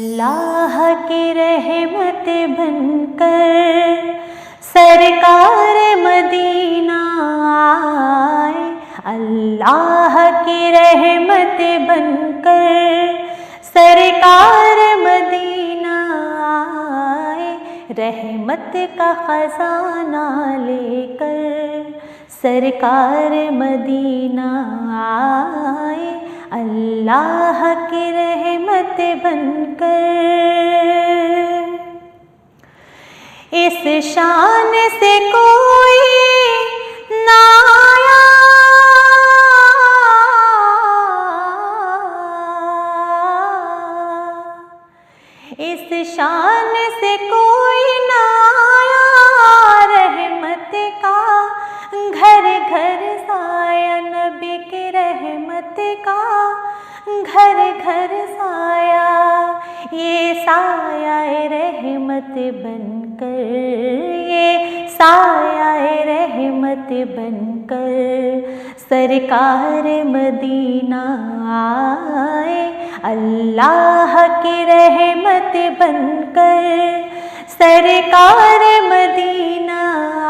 अल्लाह की रहमत बनकर सरकार मदीना आए। अल्लाह की रहमत बनकर सरकार मदीना आए। रहमत का खजाना लेकर सरकार मदीना आए। अल्लाह की रहमत बनकर इस शान से कोई ना आया, इस शान से कोई ना आया। रहमत का घर घर साया, नबी की रहमत का घर घर साया। ये साया रहमत बनकर, ये साया रहमत बनकर सरकार मदीना आए। अल्लाह की रहमत बनकर सरकार मदीना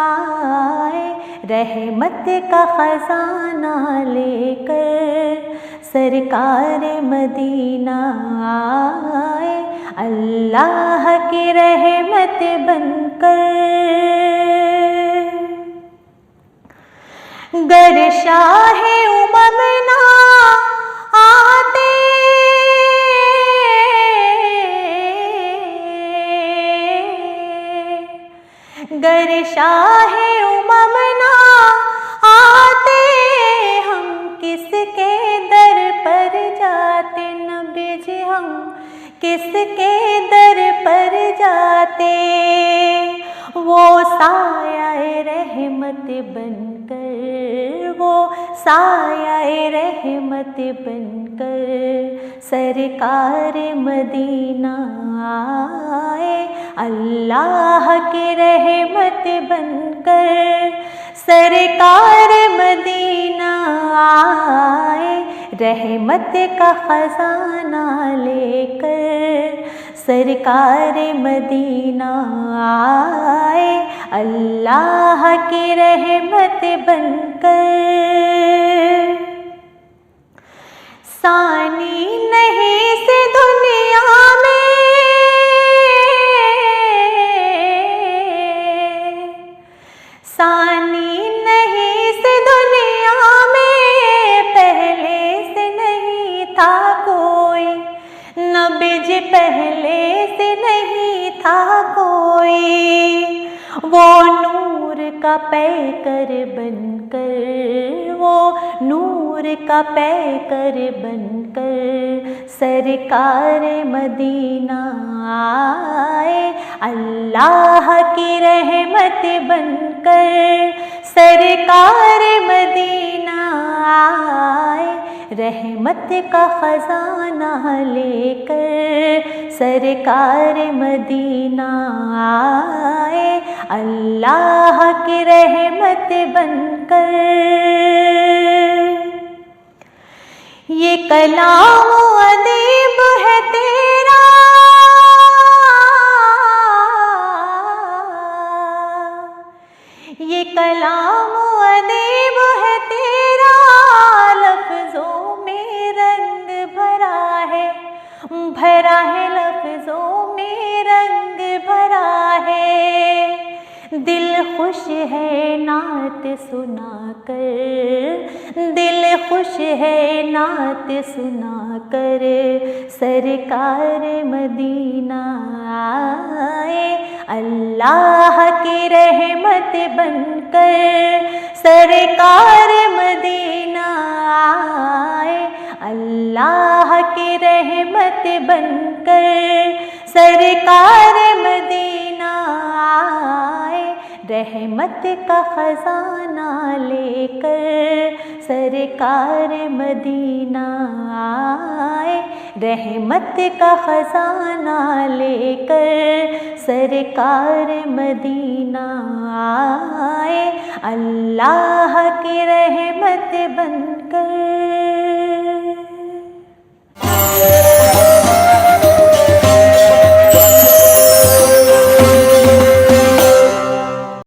आए। रहमत का खजाना लेकर सरकार मदीना आए। अल्लाह की रहमत बनकर गर शाहे उमम ना आते, गर शाहे उमम ना आते, हम किसके दर पर जाते। नबी जी हम किसके दर पर जाते। वो साया रहमत बनकर, वो साया रहमत बनकर सरकार मदीना आए। अल्लाह की रहमत बनकर सरकार मदीना आए। रहमत का खजाना लेकर सरकार मदीना आए। अल्लाह की रहमत बनकर सानी नहीं से दुनिया में, सानी नहीं से दुनिया में, पहले से नहीं था कोई। नबी जी पहले से नहीं था कोई। वो नूर का पैकर बनकर, वो नूर का पैकर बनकर सरकार मदीना आए। अल्लाह की रहमत बनकर सरकार मदीना आए। रहमत का खजाना लेकर सरकार मदीना आए। अल्लाह की रहमत बनकर ये कलाम अदीब है तेरा, ये कलाम अदीब है तेरा। लफ्जों में रंग भरा है, भरा है लफ्जों में रंग भरा है। दिल खुश है नात सुनाकर, दिल खुश है नात सुनाकर सरकार मदीना आए। अल्लाह की रहमत बनकर सरकार मदीना आए। अल्लाह की रहमत बनकर सरकार मदीना आए। रहमत का खजाना लेकर सरकार मदीना आए। रहमत का खजाना लेकर सरकार मदीना आए। अल्लाह की रहमत बनकर